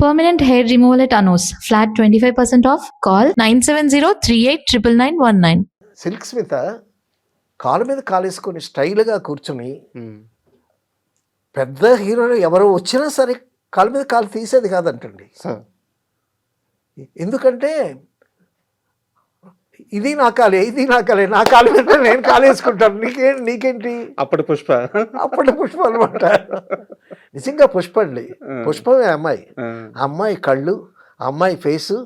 Permanent hair removal at Anos. Flat 25% off. Call 970-389919. Silk Smitha కాలు మీద కాలేసుకొని స్టైల్గా కూర్చుని పెద్ద హీరోలు ఎవరు వచ్చినా సరే కాలు మీద కాలు తీసేది కాదంటండి. ఎందుకంటే ఇది నా కాలే, ఇది నా కాలే, నా కాలు మీద నేను కాలేసుకుంటాను, నీకేంటి అప్పటి పుష్ప అనమాట. నిజంగా పుష్ప అండి, పుష్పమే అమ్మాయి. అమ్మాయి కళ్ళు, అమ్మాయి ఫేసు,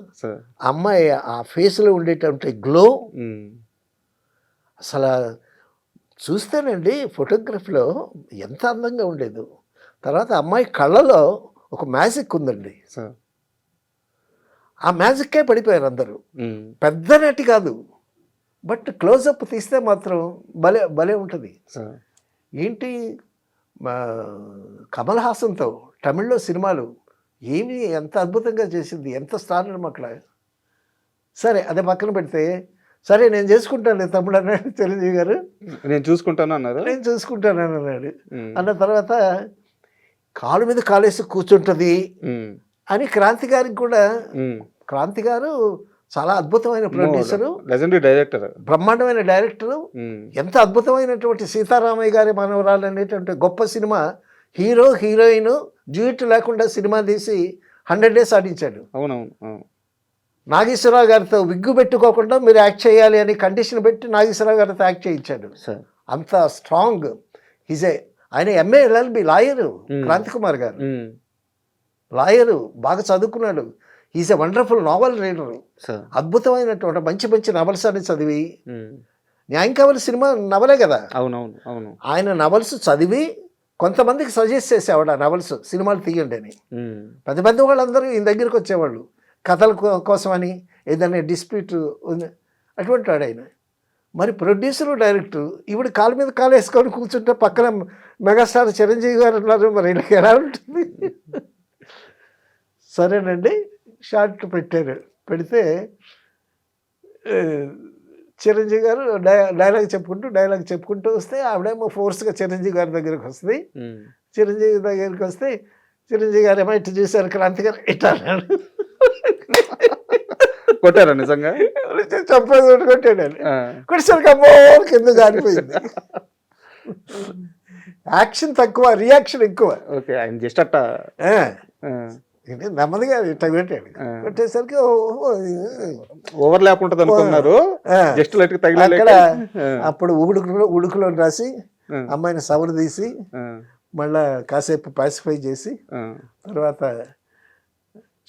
అమ్మాయి ఆ ఫేస్లో ఉండేటువంటి గ్లో అసలు చూస్తేనండి ఫోటోగ్రఫీలో ఎంత అందంగా ఉండేది. తర్వాత అమ్మాయి కళ్ళలో ఒక మ్యాజిక్ ఉందండి. ఆ మ్యాజిక్కే పడిపోయారు అందరూ. పెద్ద నటి కాదు, బట్ క్లోజప్ తీస్తే మాత్రం భలే భలే ఉంటుంది. ఏంటి కమల్ హాసన్తో తమిళ్లో సినిమాలు ఏమి ఎంత అద్భుతంగా చేసింది, ఎంత స్టార్ అక్కడ. సరే అదే పక్కన పెడితే, సరే నేను చేసుకుంటాను తమ్ముడు అన్నాడు చిరంజీవి గారు. నేను చూసుకుంటాను అన్నారు. నేను చూసుకుంటాను అన్నాడు. అన్న తర్వాత కాలు మీద కాలేసి కూర్చుంటుంది అని క్రాంతి గారికి కూడా. క్రాంతి గారు చాలా అద్భుతమైన ప్రొడ్యూసరు, లెజెండరీ డైరెక్టర్, బ్రహ్మాండమైన డైరెక్టరు. ఎంత అద్భుతమైనటువంటి సీతారామయ్య గారి మనవరాలు అనేటువంటి గొప్ప సినిమా, హీరో హీరోయిన్ డ్యూట్ లేకుండా సినిమా తీసి 100 days ఆడించాడు. అవునవును. నాగేశ్వరరావు గారితో విగ్గు పెట్టుకోకుండా మీరు యాక్ట్ చేయాలి అని కండిషన్ పెట్టి నాగేశ్వరరావు గారితో యాక్ట్ చేయించాడు. అంత స్ట్రాంగ్. ఆయన MA LLB lawyer. Kranthi Kumar గారు లాయరు, బాగా చదువుకున్నాడు. Is a wonderful novel reader. అద్భుతమైనటువంటి మంచి మంచి నవల్స్ అని చదివి, న్యాయం కావాలి సినిమా నవలే కదా. అవును. ఆయన నవల్స్ చదివి కొంతమందికి సజెస్ట్ చేసేవాడు ఆ నవల్స్ సినిమాలు తీయండి అని. పెద్ద పెద్ద వాళ్ళందరూ ఈయన దగ్గరికి వచ్చేవాళ్ళు కథల కోసమని, ఏదైనా డిస్ప్యూట్ అటువంటి వాడు ఆయన. మరి ప్రొడ్యూసరు డైరెక్టర్ ఈవిడ కాలు మీద కాలు వేసుకొని కూర్చుంటే పక్కన మెగాస్టార్ చిరంజీవి గారు ఉన్నారు. మరి ఇలా ఎలా ఉంటుంది? సరేనండి, షార్ట్ పెట్టారు. పెడితే చిరంజీవి గారు డైలాగ్ చెప్పుకుంటూ వస్తే ఆవిడేమో ఫోర్స్గా చిరంజీవి గారి దగ్గరికి వస్తుంది. చిరంజీవి దగ్గరికి వస్తే చిరంజీవి గారు ఏమో ఇటు చూశారు, క్రాంతి గారు ఇట్లా అన్నాడు. కొట్టారా నిజంగా? చంపేది కొట్టాడు. కొట్టేసరికి అమ్మో కింద జారిపోయింది. యాక్షన్ తక్కువ, రియాక్షన్ ఎక్కువ. ఓకే, ఆయన జస్ట్ అట్ట నెమ్మదిగా ఇట్లా పెట్టాడు. కొట్టేసరికి ఓవర్ ల్యాప్ ఉంటుంది అనుకున్నారు. జస్ట్ లైట్ అక్కడ అప్పుడు ఉడుకులో రాసి అమ్మాయిని సవరు తీసి మళ్ళా కాసేపు పాసిఫై చేసి తర్వాత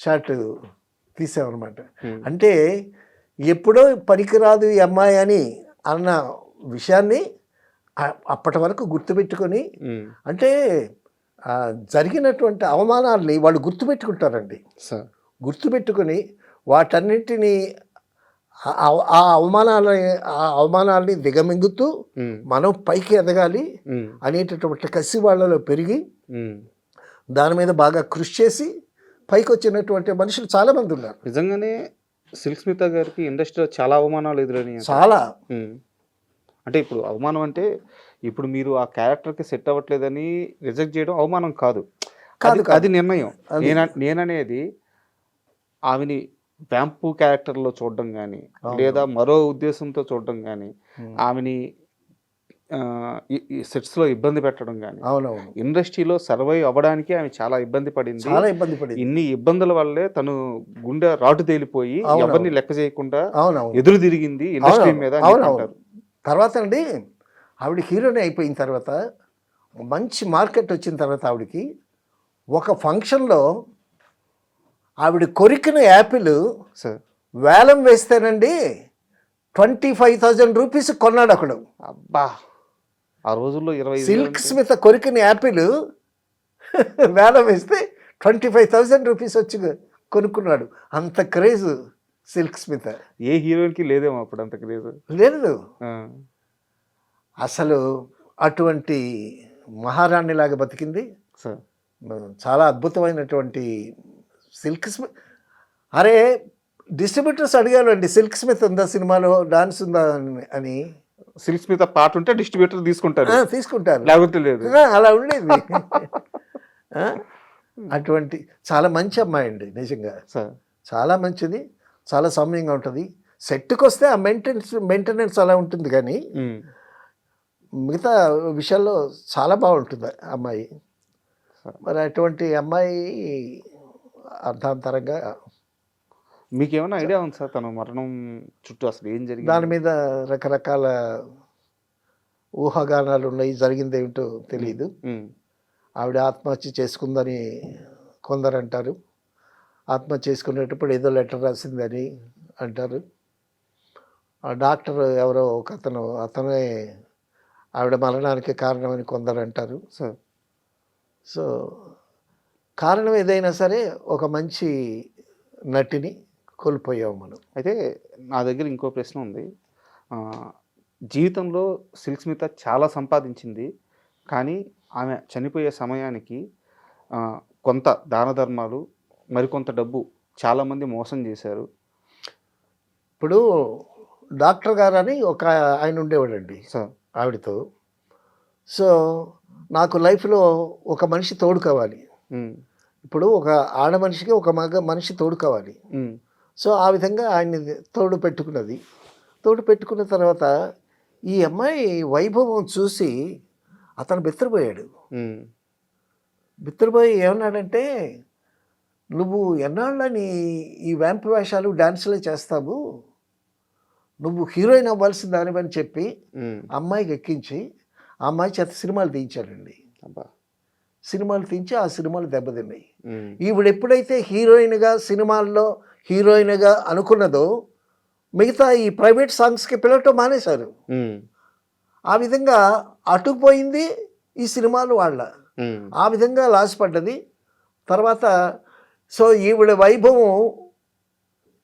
షార్ట్ తీసామన్నమాట. అంటే ఎప్పుడో పనికిరాదు ఈ అమ్మాయి అని అన్న విషయాన్ని అప్పటి వరకు గుర్తుపెట్టుకొని, అంటే జరిగినటువంటి అవమానాల్ని వాళ్ళు గుర్తుపెట్టుకుంటారండి. గుర్తుపెట్టుకొని వాటన్నింటినీ ఆ అవమానాల్ని దిగమింగుతూ మనం పైకి ఎదగాలి అనేటటువంటి కసి వాళ్ళలో పెరిగి దాని మీద బాగా కృషి చేసి పైకి వచ్చినటువంటి మనుషులు చాలామంది ఉన్నారు. నిజంగానే సిల్క్ స్మిత గారికి ఇండస్ట్రీలో చాలా అవమానాలు ఎదురైనాయి. చాలా అంటే ఇప్పుడు అవమానం అంటే ఇప్పుడు మీరు ఆ క్యారెక్టర్కి సెట్ అవ్వట్లేదని రిజెక్ట్ చేయడం అవమానం కాదు, అది నిర్ణయం. నేననేది ఆమెని వ్యాంపు క్యారెక్టర్లో చూడడం కానీ, లేదా మరో ఉద్దేశంతో చూడడం కానీ, ఆమెని సెట్స్లో ఇబ్బంది పెట్టడం కానీ, ఇండస్ట్రీలో సర్వైవ్ అవ్వడానికి ఆమె చాలా ఇబ్బంది పడింది. ఇన్ని ఇబ్బందుల వల్లే తను గుండె రాటు తేలిపోయి ఎవరిని లెక్క చేయకుండా ఎదురు తిరిగింది ఇండస్ట్రీ మీద అంటారు. తర్వాత అండి ఆవిడ హీరోని అయిపోయిన తర్వాత, మంచి మార్కెట్ వచ్చిన తర్వాత ఆవిడకి ఒక ఫంక్షన్లో ఆవిడ కొరికిన యాపిల్ వేలం వేస్తేనండి 25,000 రూపీస్ కొన్నాడు అక్కడ. అబ్బా, ఆ రోజుల్లో 20 సిల్క్ స్మిత కొరికిన యాపిల్ వేలం వేస్తే 25,000 రూపీస్ వచ్చి కొనుక్కున్నాడు. అంత క్రేజ్ సిల్క్ స్మిత. ఏ హీరోయిన్కి లేదేమో అప్పుడు అంత క్రేజ్. లేదు అసలు. అటువంటి మహారాణిలాగా బతికింది. చాలా అద్భుతమైనటువంటి సిల్క్ స్మిత్. అరే డిస్ట్రిబ్యూటర్స్ అడిగారు అండి, సిల్క్ స్మిత్ ఉందా సినిమాలో, డాన్స్ ఉందా అని. సిల్క్ స్మిత్ పాట ఉంటే డిస్ట్రిబ్యూటర్ తీసుకుంటారు, తీసుకుంటారు, లేకపోతే లేదు. అలా ఉండేది. అటువంటి చాలా మంచి అమ్మాయి అండి నిజంగా, సార్ చాలా మంచిది, చాలా సౌమ్యంగా ఉంటుంది. సెట్కి వస్తే ఆ మెయింటెనెన్స్ అలా ఉంటుంది, కానీ మిగతా విషయాల్లో చాలా బాగుంటుంది ఆ అమ్మాయి. మరి అటువంటి అమ్మాయి అర్ధాంతరంగా మీకు ఏమైనా ఐడియా ఉంది సార్ తన మరణం చుట్టూ అసలు ఏం జరిగింది? దాని మీద రకరకాల ఊహాగానాలు ఉన్నాయి, జరిగింది ఏమిటో తెలియదు. ఆవిడ ఆత్మహత్య చేసుకుందని కొందరు అంటారు, ఆత్మహత్య చేసుకునేటప్పుడు ఏదో లెటర్ రాసిందని అంటారు. ఆ డాక్టర్ ఎవరో ఒక అతనే ఆవిడ మరణానికి కారణమని కొందరు అంటారు. సో కారణం ఏదైనా సరే ఒక మంచి నటిని కోల్పోయాము మనం. అయితే నా దగ్గర ఇంకో ప్రశ్న ఉంది. జీవితంలో సిల్క్ స్మిత చాలా సంపాదించింది, కానీ ఆమె చనిపోయే సమయానికి కొంత దాన ధర్మాలు, మరికొంత డబ్బు చాలామంది మోసం చేశారు. ఇప్పుడు డాక్టర్ గారు అని ఒక ఆయన ఉండేవాడండి సార్ ఆవిడతో. సో నాకు లైఫ్లో ఒక మనిషి తోడు కావాలి. ఇప్పుడు ఒక ఆడ మనిషికి ఒక మగ మనిషి తోడు కావాలి. సో ఆ విధంగా ఆయన్ని తోడు పెట్టుకున్నది. తోడు పెట్టుకున్న తర్వాత ఈ అమ్మాయి వైభవం చూసి అతను బిత్తరపోయాడు. బిత్తరపోయి ఏమన్నాడంటే, నువ్వు ఎన్నాళ్ళని ఈ వ్యాంప్ వేషాలు డాన్సులే చేస్తావు, నువ్వు హీరోయిన్ అవ్వాల్సిన దానివని చెప్పి అమ్మాయికి ఎక్కించి ఆ అమ్మాయి చేత సినిమాలు తీయించాడండి. సినిమాలు తీయించి ఆ సినిమాలు దెబ్బతిన్నాయి. ఈవిడ ఎప్పుడైతే సినిమాల్లో హీరోయిన్గా అనుకున్నదో మిగతా ఈ ప్రైవేట్ సాంగ్స్కి పిలవటం మానేశారు. ఆ విధంగా అటుకుపోయింది ఈ సినిమాలు వాళ్ళ. ఆ విధంగా లాస్ పడ్డది. తర్వాత సో ఈవిడ వైభవం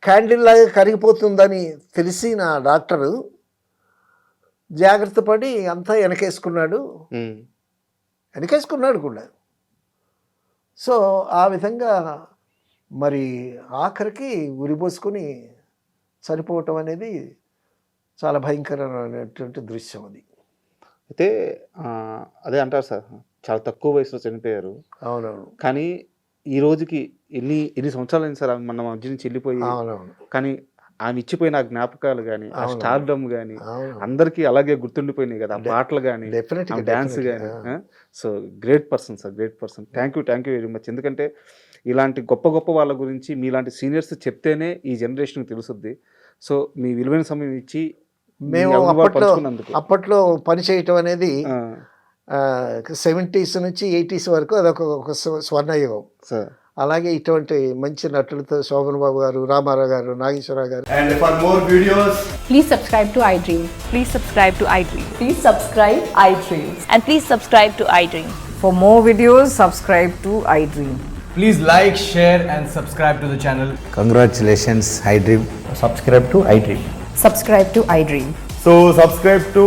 క్యాండిల్ లాగా కరిగిపోతుందని తెలిసి నా డాక్టరు జాగ్రత్త పడి అంతా వెనకేసుకున్నాడు కూడా. సో ఆ విధంగా మరి ఆఖరికి ఉరిపోసుకొని చనిపోవటం అనేది చాలా భయంకరమైనటువంటి దృశ్యం అది. అయితే అదే అంటారు సార్, చాలా తక్కువ వయసులో చనిపోయారు. అవునవును. కానీ ఈ రోజుకి ఎన్ని సంవత్సరాలు అయింది సార్ ఆమె మన మధ్య నుంచి వెళ్ళిపోయి. అవునవును. కానీ ఆమె ఇచ్చిపోయిన ఆ జ్ఞాపకాలు కానీ, ఆ స్టార్డమ్ కానీ అందరికీ అలాగే గుర్తుండిపోయినాయి కదా, ఆ పాటలు కానీ, డాన్స్ కానీ. So great person sir, great person. Thank you very much. ఎందుకంటే ఇలాంటి గొప్ప గొప్ప వాళ్ళ గురించి మీలాంటి సీనియర్స్ చెప్తేనే ఈ జనరేషన్కి తెలుస్తుంది. సో మీ విలువైన సమయం ఇచ్చి మేము అప్పట్లో పని చేయటం అనేది 70s నుంచి 80s వరకు అదొక స్వర్ణయుగం. అలాగే ఇటువంటి మంచి నటులతో శోభన్ బాబు గారు, రామారావు గారు, నాగేశ్వరరావు గారు. And for more videos, please subscribe to iDream. Please subscribe to iDream. Please subscribe iDream. And please subscribe to iDream. For more videos, subscribe to iDream. please like, share and subscribe to the channel. Congratulations, iDream. Subscribe to iDream. Subscribe to iDream. So subscribe to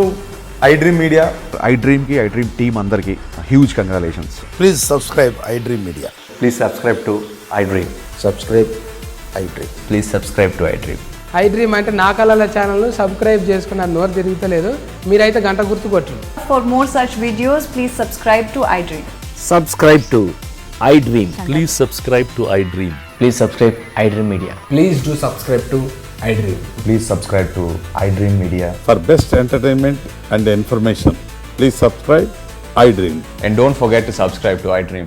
iDream Media. iDream ki iDream team andarki huge congratulations. Please subscribe iDream Media. Please subscribe to iDream. Subscribe iDream. Please subscribe to iDream. iDream అంటే నా కళల channel subscribe చేసుకున్న నోరు తిరుగుతలేదు, మీరైతే గంట గుర్తు కొట్టండి. For more such videos, please subscribe to iDream. Subscribe to iDream. Please subscribe to iDream. Please subscribe iDream Media. Please do subscribe to iDream. Please subscribe to iDream Media. For best entertainment and information, please subscribe iDream. And don't forget to subscribe to iDream.